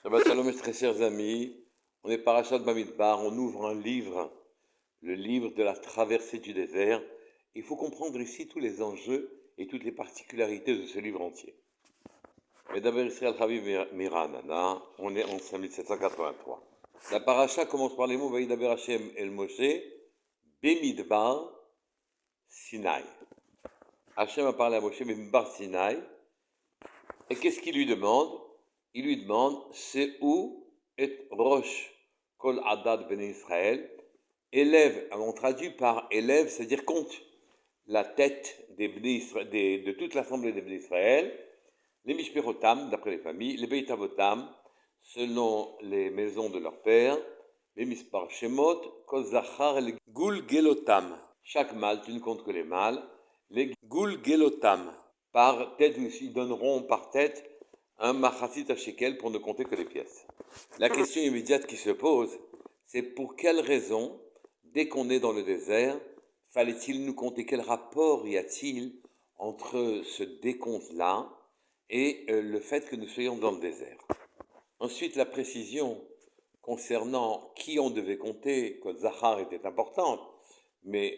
Shabbat Shalom, mes très chers amis. On est Parashat Bamidbar, on ouvre un livre, le livre de la traversée du désert. Il faut comprendre ici tous les enjeux et toutes les particularités de ce livre entier. Medaber Israël Chaviv Miranana, on est en 5783. La paracha commence par les mots Vaïdaber Hashem El Moshe, Bemidbar Sinaï. Hashem a parlé à Moshe Bemidbar Sinaï. Et qu'est-ce qu'il lui demande? Il lui demande, c'est où est Rosh Kol Adad Ben Israël, élève, on traduit par élève, c'est-à-dire compte la tête de toute l'assemblée des Bnei Israël, les Mishperotam, d'après les familles, les Beit Avotam, selon les maisons de leur père, les Mispar Shemot, Kol Zachar, les Gul Gelotam. Chaque mâle, tu ne comptes que les mâles, les Gul Gelotam. Par tête, ils donneront par tête un machasit à shekel pour ne compter que les pièces. La question immédiate qui se pose, c'est pour quelle raison, dès qu'on est dans le désert, fallait-il nous compter? Quel rapport y a-t-il entre ce décompte-là et le fait que nous soyons dans le désert? Ensuite, la précision concernant qui on devait compter, Kol Zachar était importante, mais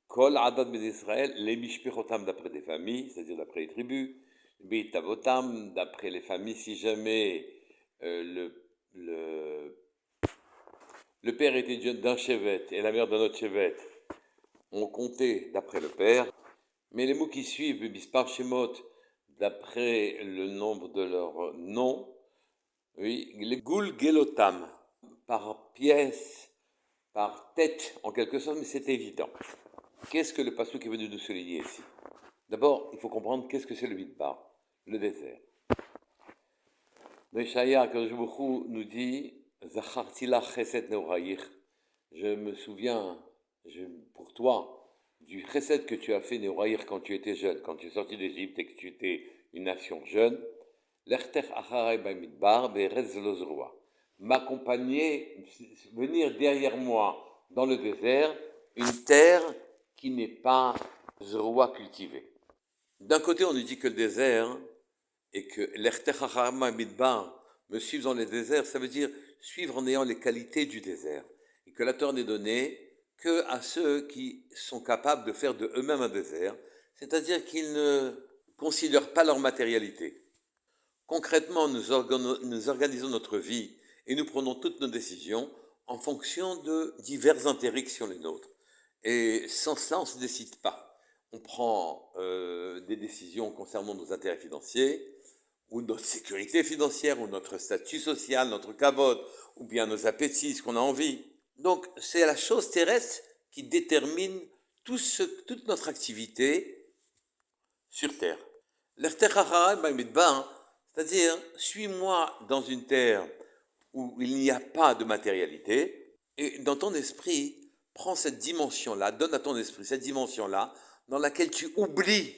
Kol Adad Ben Israël, les Mishperotam d'après des familles, c'est-à-dire d'après les tribus, Beit Avotam d'après les familles, si jamais le père était d'un chevet et la mère d'un autre chevet, on comptait d'après le père, mais les mots qui suivent, Bispar Shemot, d'après le nombre de leurs noms, oui, les Gul Gelotam, par pièce, par tête, en quelque sorte, mais c'est évident. Qu'est-ce que le pasuk est venu nous souligner ici? D'abord, il faut comprendre qu'est-ce que c'est le Midbar, le désert. Yeshaya, Akadosh Baruch Hu nous dit Zacharti lach chesed neorayich. Je me souviens pour toi du chesed que tu as fait neorayich quand tu étais jeune, quand tu es sorti d'Égypte et que tu étais une nation jeune. Lertech acharay bamidbar be'eretz lo zroa. M'accompagner, venir derrière moi dans le désert, une terre qui n'est pas zroa cultivée. D'un côté, on nous dit que le désert et que l'Ertechachama Midbar me suivre dans les déserts, ça veut dire suivre en ayant les qualités du désert. Et que la Torah n'est donnée que à ceux qui sont capables de faire de eux-mêmes un désert, c'est-à-dire qu'ils ne considèrent pas leur matérialité. Concrètement, nous organisons notre vie et nous prenons toutes nos décisions en fonction de divers intérêts qui sont les nôtres. Et sans cela, on ne se décide pas. On prend des décisions concernant nos intérêts financiers, ou notre sécurité financière, ou notre statut social, notre kavod, ou bien nos appétits, ce qu'on a envie. Donc, c'est la chose terrestre qui détermine toute notre activité sur Terre. C'est-à-dire, suis-moi dans une terre où il n'y a pas de matérialité, et dans ton esprit, prends cette dimension-là, donne à ton esprit cette dimension-là, dans laquelle tu oublies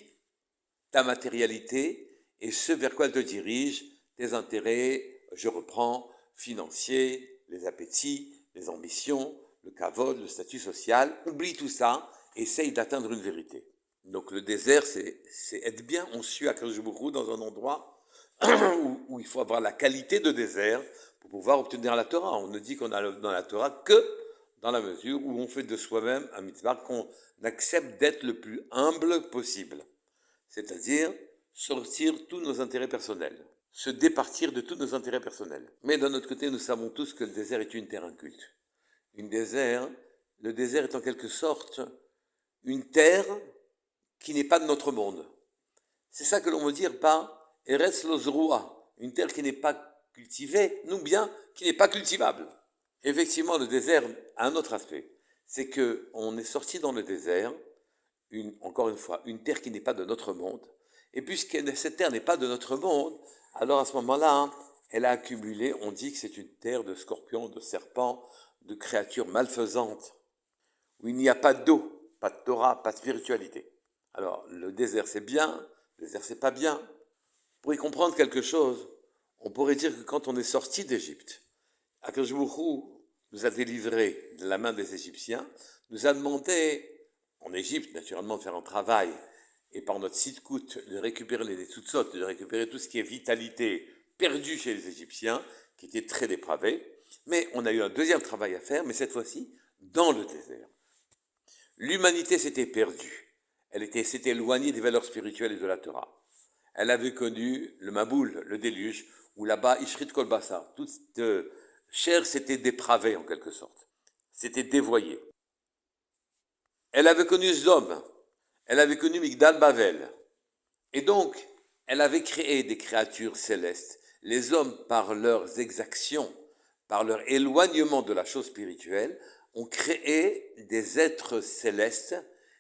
ta matérialité et ce vers quoi elle te dirige, tes intérêts, je reprends, financiers, les appétits, les ambitions, le kavod, le statut social. Oublie tout ça, essaye d'atteindre une vérité. Donc le désert, c'est être bien, on suit à Akadosh Baruch Hu dans un endroit où il faut avoir la qualité de désert pour pouvoir obtenir la Torah. On ne dit qu'on a dans la Torah que dans la mesure où on fait de soi-même un mitzvah, qu'on accepte d'être le plus humble possible. C'est-à-dire sortir tous nos intérêts personnels, se départir de tous nos intérêts personnels. Mais d'un autre côté, nous savons tous que le désert est une terre inculte. Le désert est en quelque sorte une terre qui n'est pas de notre monde. C'est ça que l'on veut dire par Eretz lo zroa, une terre qui n'est pas cultivée, ou bien qui n'est pas cultivable. Effectivement, le désert a un autre aspect. C'est qu'on est sorti dans le désert, encore une fois, une terre qui n'est pas de notre monde. Et puisque cette terre n'est pas de notre monde, alors à ce moment-là, elle a accumulé, on dit que c'est une terre de scorpions, de serpents, de créatures malfaisantes, où il n'y a pas d'eau, pas de Torah, pas de spiritualité. Alors, le désert c'est bien, le désert c'est pas bien. Pour y comprendre quelque chose, on pourrait dire que quand on est sorti d'Égypte, Akadosh Baruch Hu nous a délivrés de la main des Égyptiens, nous a demandé, en Égypte naturellement, de faire un travail, et par notre site coûte de récupérer les tzutzot, de récupérer tout ce qui est vitalité perdu chez les Égyptiens, qui étaient très dépravés. Mais on a eu un deuxième travail à faire, mais cette fois-ci dans le désert. L'humanité s'était perdue. S'était éloignée des valeurs spirituelles et de la Torah. Elle avait connu le Maboul, le déluge, où là-bas, Ishrit Kol Bassar, toute chair s'était dépravée en quelque sorte, s'était dévoyée. Elle avait connu Zom, elle avait connu Migdal Bavel. Et donc, elle avait créé des créatures célestes. Les hommes, par leurs exactions, par leur éloignement de la chose spirituelle, ont créé des êtres célestes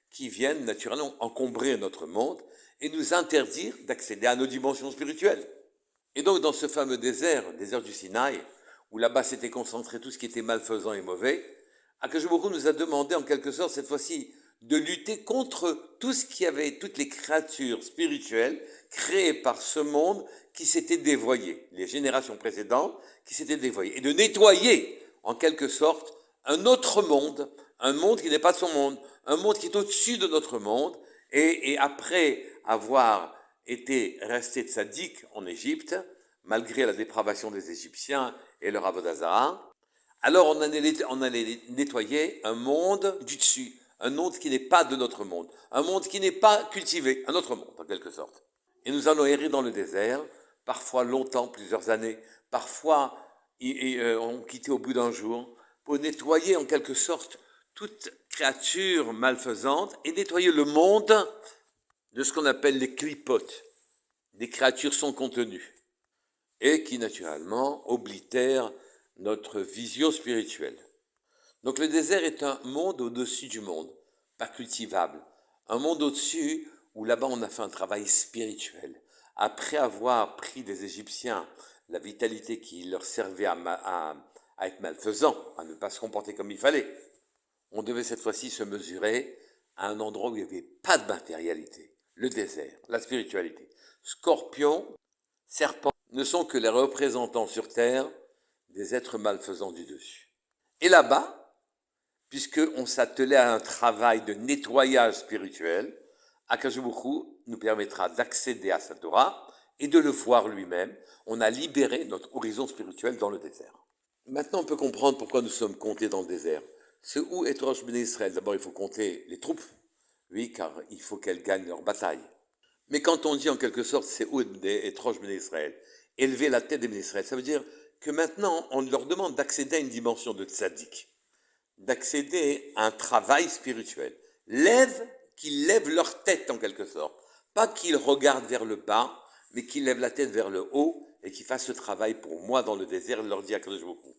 qui viennent naturellement encombrer notre monde et nous interdire d'accéder à nos dimensions spirituelles. Et donc, dans ce fameux désert du Sinaï, où là-bas s'était concentré tout ce qui était malfaisant et mauvais, Akadosh Baruch Hu nous a demandé en quelque sorte cette fois-ci de lutter contre tout ce qui avait, toutes les créatures spirituelles créées par ce monde qui s'était dévoyé, les générations précédentes qui s'étaient dévoyées, et de nettoyer en quelque sorte un autre monde, un monde qui n'est pas son monde, un monde qui est au-dessus de notre monde, et après avoir été resté tzaddik en Égypte, malgré la dépravation des Égyptiens et leur avodazara, alors on allait nettoyer un monde du dessus, un monde qui n'est pas de notre monde, un monde qui n'est pas cultivé, un autre monde en quelque sorte. Et nous allons errer dans le désert, parfois longtemps, plusieurs années, parfois on quittait au bout d'un jour, pour nettoyer en quelque sorte toute créature malfaisante et nettoyer le monde de ce qu'on appelle les clipotes, des créatures sans contenu, et qui naturellement oblitèrent notre vision spirituelle. Donc le désert est un monde au-dessus du monde, pas cultivable, un monde au-dessus où là-bas on a fait un travail spirituel. Après avoir pris des Égyptiens la vitalité qui leur servait à être malfaisants, à ne pas se comporter comme il fallait, on devait cette fois-ci se mesurer à un endroit où il n'y avait pas de matérialité, le désert, la spiritualité. Scorpions, serpents ne sont que les représentants sur terre des êtres malfaisants du dessus. Et là-bas, puisqu'on s'attelait à un travail de nettoyage spirituel, Akadosh Baruch Hu nous permettra d'accéder à sa Torah et de le voir lui-même. On a libéré notre horizon spirituel dans le désert. Maintenant, on peut comprendre pourquoi nous sommes comptés dans le désert. C'est où est Rosh Bnei Israël. D'abord, il faut compter les troupes. Oui, car il faut qu'elles gagnent leur bataille. Mais quand on dit en quelque sorte, c'est où est Rosh Bnei Israël, élever la tête des Bnei Israël, ça veut dire que maintenant, on leur demande d'accéder à une dimension de tzaddik, d'accéder à un travail spirituel. Qu'ils lèvent leur tête en quelque sorte. Pas qu'ils regardent vers le bas, mais qu'ils lèvent la tête vers le haut et qu'ils fassent ce travail pour moi dans le désert. Il leur dit à Kadosh Baruch Hu.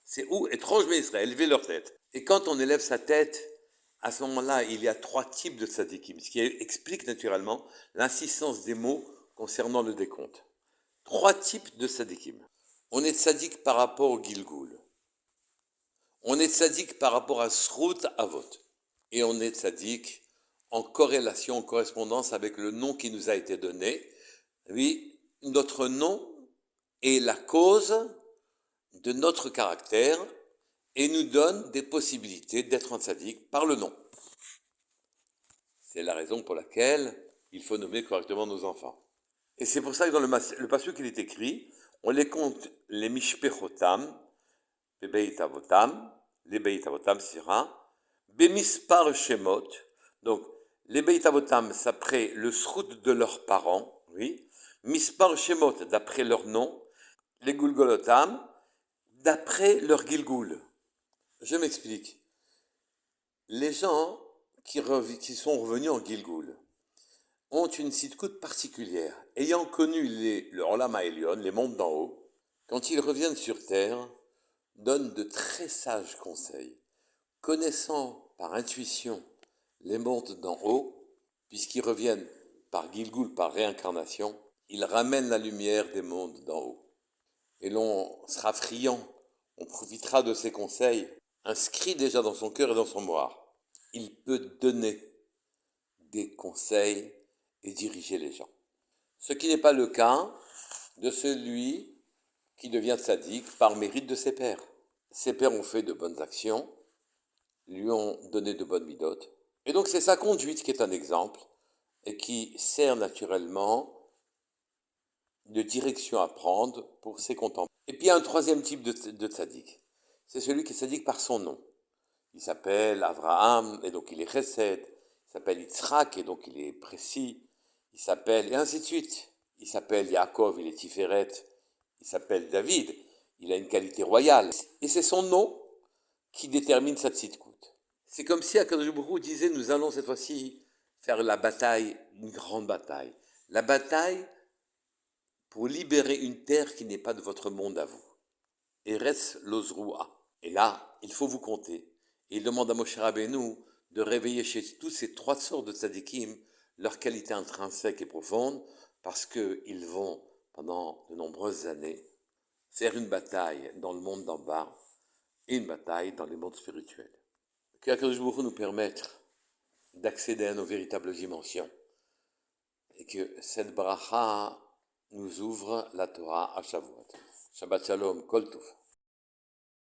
C'est où étrange mais Israël, élever leur tête. Et quand on élève sa tête, à ce moment-là, il y a trois types de tzadikim, ce qui explique naturellement l'insistance des mots concernant le décompte. Trois types de tzadikim. On est tzadik par rapport au Gilgul. On est tzaddik par rapport à Srut Avot. Et on est tzaddik en corrélation, en correspondance avec le nom qui nous a été donné. Oui, notre nom est la cause de notre caractère et nous donne des possibilités d'être un tzaddik par le nom. C'est la raison pour laquelle il faut nommer correctement nos enfants. Et c'est pour ça que dans le pasuk il est écrit, on les compte les mishpechotam, les beit avotam, sira, bemispar shemot, donc les beit avotam, c'est après le srout de leurs parents, oui, mispar shemot, d'après leur nom, les gulgolotam, d'après leur gilgul. Je m'explique. Les gens qui sont revenus en Gilgul ont une sidkout particulière. Ayant connu le Olam HaElyon, les mondes d'en haut, quand ils reviennent sur terre, donnent de très sages conseils. Connaissant par intuition les mondes d'en haut, puisqu'ils reviennent par Gilgul, par réincarnation, ils ramènent la lumière des mondes d'en haut. Et l'on sera friand, on profitera de ces conseils, inscrits déjà dans son cœur et dans son mémoire. Il peut donner des conseils et diriger les gens. Ce qui n'est pas le cas de celui qui devient tzaddik par mérite de ses pères. Ses pères ont fait de bonnes actions, lui ont donné de bonnes midotes, et donc c'est sa conduite qui est un exemple et qui sert naturellement de direction à prendre pour ses contemporains. Et puis il y a un troisième type de tzaddik. C'est celui qui est tzaddik par son nom. Il s'appelle Abraham, et donc il est Chesed. Il s'appelle Yitzhak, et donc il est précis. Il s'appelle, et ainsi de suite. Il s'appelle Yaakov, il est Tiferet. Il s'appelle David, il a une qualité royale. Et c'est son nom qui détermine sa tzidkout. C'est comme si Akadosh Baruch Hu disait, nous allons cette fois-ci faire la bataille, une grande bataille. La bataille pour libérer une terre qui n'est pas de votre monde à vous. Eretz Lozrua. Et là, il faut vous compter. Et il demande à Moshe Rabbeinu de réveiller chez tous ces trois sortes de tzadikim leur qualité intrinsèque et profonde, parce qu'ils vont, pendant de nombreuses années, faire une bataille dans le monde d'en bas et une bataille dans les mondes spirituels. Que Akadosh Baruch Hu nous permette d'accéder à nos véritables dimensions et que cette bracha nous ouvre la Torah à Shavuot. Shabbat Shalom, Kol Tov.